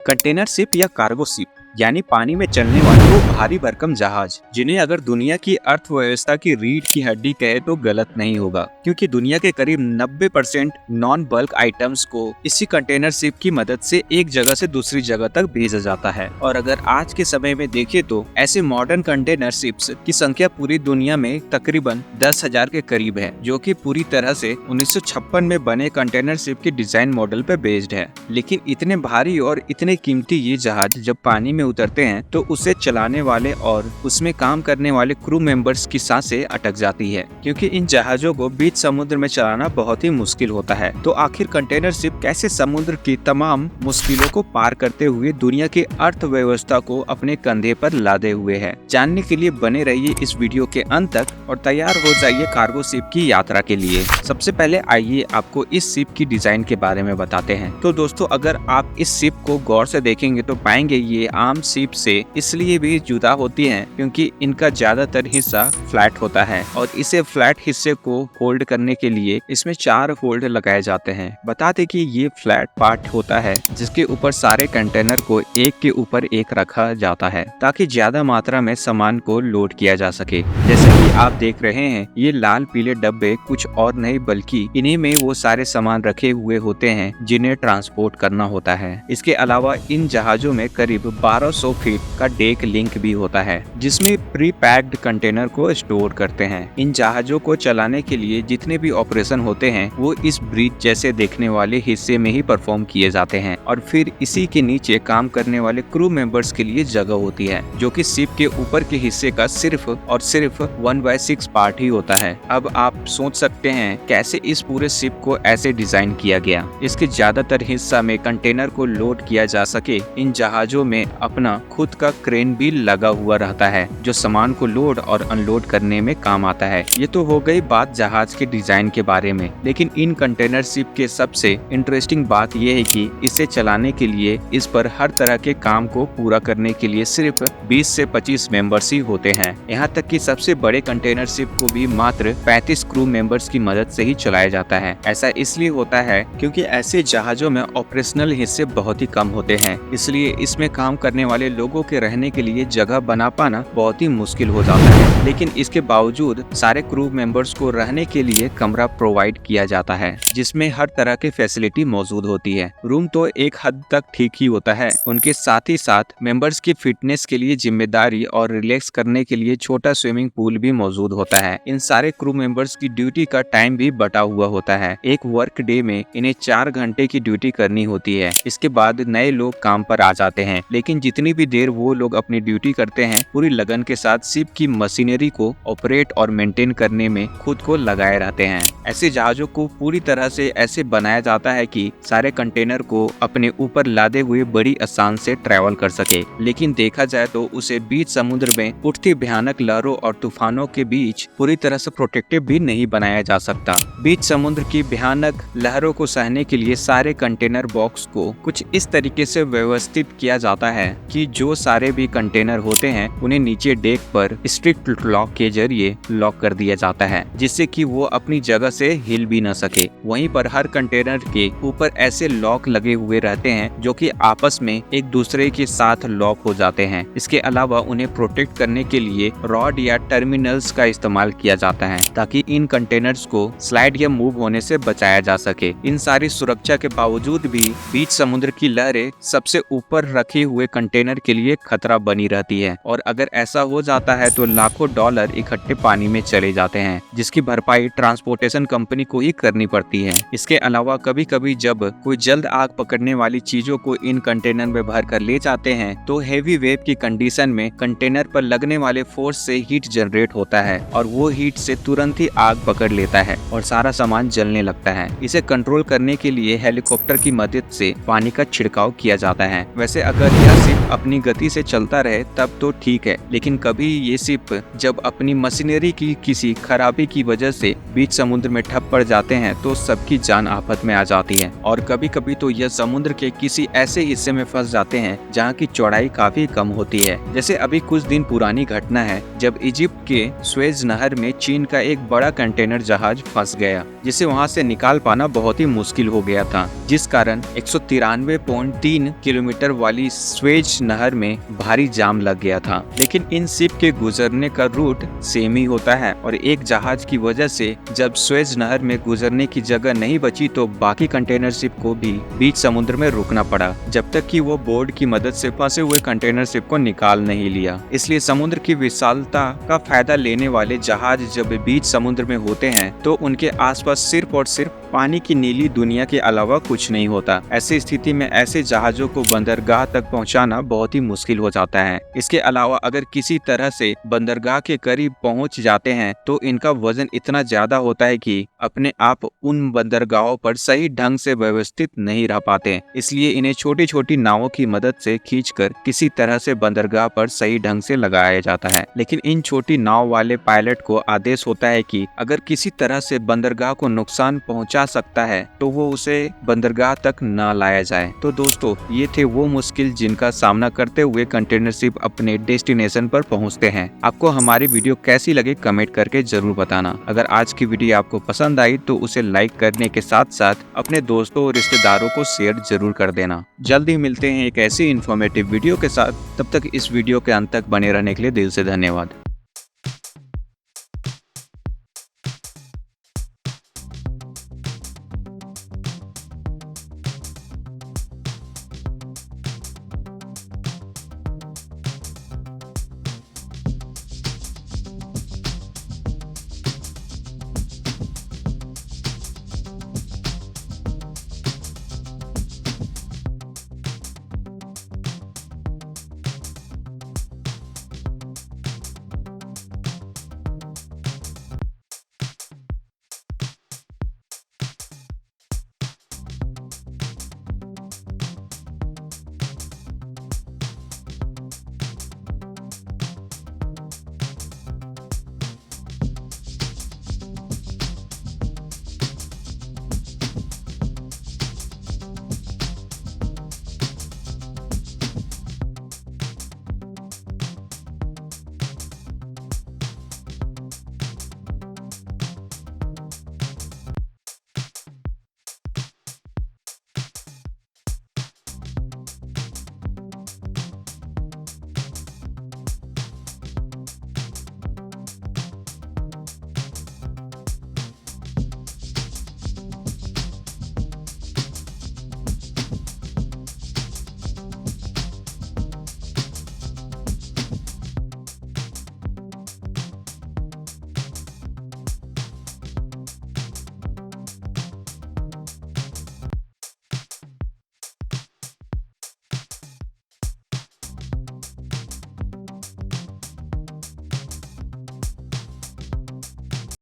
Container ship या cargo ship यानी पानी में चलने वाले वो भारी भरकम जहाज जिन्हें अगर दुनिया की अर्थव्यवस्था की रीढ़ की हड्डी कहे तो गलत नहीं होगा, क्योंकि दुनिया के करीब 90% नॉन बल्क आइटम्स को इसी कंटेनर शिप की मदद से एक जगह से दूसरी जगह तक भेजा जाता है। और अगर आज के समय में देखें तो ऐसे मॉडर्न कंटेनर शिप्स की संख्या पूरी दुनिया में तकरीबन 10,000 के करीब है, जो कि पूरी तरह से 1956 में बने कंटेनर शिप के डिजाइन मॉडल पर बेस्ड है। लेकिन इतने भारी और इतने कीमती ये जहाज जब पानी में उतरते हैं तो उसे चलाने वाले और उसमें काम करने वाले क्रू मेंबर्स की सांसें अटक जाती है, क्योंकि इन जहाजों को बीच समुद्र में चलाना बहुत ही मुश्किल होता है। तो आखिर कंटेनर शिप कैसे समुद्र की तमाम मुश्किलों को पार करते हुए दुनिया की अर्थव्यवस्था को अपने कंधे पर लादे हुए है, जानने के लिए बने रहिए इस वीडियो के अंत तक और तैयार हो जाइए कार्गो शिप की यात्रा के लिए। सबसे पहले आइए आपको इस शिप की डिजाइन के बारे में बताते हैं। तो दोस्तों, अगर आप इस शिप को गौर से देखेंगे तो पाएंगे ये आम शिप से इसलिए भी जुदा होती हैं क्योंकि इनका ज्यादातर हिस्सा फ्लैट होता है और इसे फ्लैट हिस्से को होल्ड करने के लिए इसमें 4 होल्ड लगाए जाते हैं। बता दें कि ये फ्लैट पार्ट होता है जिसके ऊपर सारे कंटेनर को एक के ऊपर एक रखा जाता है ताकि ज्यादा मात्रा में सामान को लोड किया जा सके। जैसे कि आप देख रहे हैं, ये लाल पीले डब्बे कुछ और नहीं बल्कि इन्हीं में वो सारे सामान रखे हुए होते हैं जिन्हें ट्रांसपोर्ट करना होता है। इसके अलावा इन जहाजों में करीब 1200 फीट का डेक लिंक भी होता है जिसमें प्री पैक्ड कंटेनर को स्टोर करते हैं। इन जहाजों को चलाने के लिए जितने भी ऑपरेशन होते हैं वो इस ब्रिज जैसे देखने वाले हिस्से में ही परफॉर्म किए जाते हैं और फिर इसी के नीचे काम करने वाले क्रू मेंबर्स के लिए जगह होती है, जो कि शिप के ऊपर के हिस्से का सिर्फ और सिर्फ 1/6 पार्ट ही होता है। अब आप सोच सकते हैं कैसे इस पूरे शिप को ऐसे डिजाइन किया गया। इसके ज्यादातर हिस्सा में कंटेनर को लोड किया जा सके, इन जहाजों में अपना खुद का क्रेन भी लगा हुआ रहता है जो सामान को लोड और अनलोड करने में काम आता है। ये तो हो गई बात जहाज के डिजाइन के बारे में, लेकिन इन कंटेनर शिप के सबसे इंटरेस्टिंग बात यह है कि इसे चलाने के लिए इस पर हर तरह के काम को पूरा करने के लिए सिर्फ 20 से 25 मेंबर्स ही होते हैं। यहाँ तक कि सबसे बड़े कंटेनर शिप को भी मात्र 35 क्रू मेंबर्स की मदद से ही चलाया जाता है। ऐसा इसलिए होता है क्योंकि ऐसे जहाजों में ऑपरेशनल हिस्से बहुत ही कम होते हैं, इसलिए इसमें काम करने वाले लोगों के रहने के लिए जगह बना पाना बहुत ही मुश्किल हो जाता है। लेकिन इसके बावजूद सारे क्रू मेंबर्स को रहने के लिए कमरा प्रोवाइड किया जाता है जिसमें हर तरह की फैसिलिटी मौजूद होती है। रूम तो एक हद तक ठीक ही होता है, उनके साथ ही साथ मेंबर्स की फिटनेस के लिए जिम्मेदारी और रिलैक्स करने के लिए छोटा स्विमिंग पूल भी मौजूद होता है। इन सारे क्रू मेंबर्स की ड्यूटी का टाइम भी बटा हुआ होता है। एक वर्क डे में इन्हें 4 घंटे की ड्यूटी करनी होती है। इसके बाद नए लोग काम पर आ जाते हैं, लेकिन जितनी भी देर वो लोग अपनी ड्यूटी करते हैं पूरी लगन के साथ शिप की मशीनरी को ऑपरेट और मेंटेन करने में खुद को लगाए रहते हैं। ऐसे जहाजों को पूरी तरह से ऐसे बनाया जाता है कि सारे कंटेनर को अपने ऊपर लादे हुए बड़ी आसान से ट्रैवल कर सके, लेकिन देखा जाए तो उसे बीच समुद्र में उठती भयानक लहरों और तूफानों के बीच पूरी तरह से प्रोटेक्टिव भी नहीं बनाया जा सकता। बीच समुद्र की भयानक लहरों को सहने के लिए सारे कंटेनर बॉक्स को कुछ इस तरीके से व्यवस्थित किया जाता है कि जो सारे भी कंटेनर होते हैं उन्हें नीचे डेक पर स्ट्रिक्ट लॉक के जरिए लॉक कर दिया जाता है, जिससे कि वो अपनी जगह से हिल भी न सके। वहीं पर हर कंटेनर के ऊपर ऐसे लॉक लगे हुए रहते हैं जो कि आपस में एक दूसरे के साथ लॉक हो जाते हैं। इसके अलावा उन्हें प्रोटेक्ट करने के लिए रॉड या टर्मिनल्स का इस्तेमाल किया जाता है ताकि इन कंटेनर्स को स्लाइड या मूव होने से बचाया जा सके। इन सारी सुरक्षा के बावजूद भी बीच समुद्र की लहरें सबसे ऊपर रखे हुए कंटेनर के लिए खतरा बनी रहती है और अगर ऐसा हो जाता है तो लाखों डॉलर इकट्ठे पानी में चले जाते हैं, जिसकी भरपाई ट्रांसपोर्टेशन कंपनी को ही करनी पड़ती है। इसके अलावा कभी कभी जब कोई जल्द आग पकड़ने वाली चीजों को इन कंटेनर में भर कर ले जाते हैं तो हेवी वेव की कंडीशन में कंटेनर पर लगने वाले फोर्स से हीट जनरेट होता है और वो हीट से तुरंत ही आग पकड़ लेता है और सारा सामान जलने लगता है। इसे कंट्रोल करने के लिए हेलीकॉप्टर की मदद से पानी का छिड़काव किया जाता है। वैसे अगर यह शिप अपनी गति से चलता रहे तब तो ठीक है, लेकिन कभी ये शिप जब अपनी मशीनरी की किसी खराबी की वजह से बीच समुद्र में ठप पड़ जाते हैं तो सबकी जान आफत में आ जाती है। और कभी कभी तो यह समुद्र के किसी ऐसे हिस्से में फंस जाते हैं जहाँ की चौड़ाई काफी कम होती है। जैसे अभी कुछ दिन पुरानी घटना है जब इजिप्ट के स्वेज नहर में चीन का एक बड़ा कंटेनर जहाज फंस गया, जिसे वहाँ से निकाल पाना बहुत ही मुश्किल हो गया था, जिस कारण 193.3 किलोमीटर वाली स्वेज नहर में भारी जाम लग गया था। लेकिन इन शिप के गुजरने का रूट सेम ही होता है और एक जहाज की वजह से जब स्वेज नहर में गुजरने की जगह नहीं बची तो बाकी कंटेनर शिप को भी बीच समुद्र में रुकना पड़ा, जब तक कि वो बोर्ड की मदद से फंसे हुए कंटेनर शिप को निकाल नहीं लिया। इसलिए समुद्र की विशालता का फायदा लेने वाले जहाज जब बीच समुद्र में होते हैं तो उनके आसपास सिर्फ और सिर्फ पानी की नीली दुनिया के अलावा कुछ नहीं होता। ऐसी स्थिति में ऐसे जहाजों को बंदरगाह तक पहुंचाना बहुत ही मुश्किल हो जाता है। इसके अलावा अगर किसी तरह से बंदरगाह के करीब पहुंच जाते हैं तो इनका वजन इतना ज्यादा होता है कि अपने आप उन बंदरगाहों पर सही ढंग से व्यवस्थित नहीं रह पाते। इसलिए इन्हें छोटी छोटी नावों की मदद से खींचकर किसी तरह से बंदरगाह पर सही ढंग से लगाया जाता है। लेकिन इन छोटी नाव वाले पायलट को आदेश होता है कि अगर किसी तरह से बंदरगाह को नुकसान पहुंचा सकता है तो वो उसे बंदरगाह तक न लाया जाए। तो दोस्तों, ये थे वो मुश्किल जिनका सामना करते हुए कंटेनर शिप अपने डेस्टिनेशन पर पहुंचते हैं। आपको हमारी वीडियो कैसी लगी कमेंट करके जरूर बताना। अगर आज की वीडियो आपको पसंद आई तो उसे लाइक करने के साथ साथ अपने दोस्तों और रिश्तेदारों को शेयर जरूर कर देना। जल्द ही मिलते हैं एक ऐसी इन्फॉर्मेटिव वीडियो के साथ। तब तक इस वीडियो के अंत तक बने रहने के लिए दिल से धन्यवाद।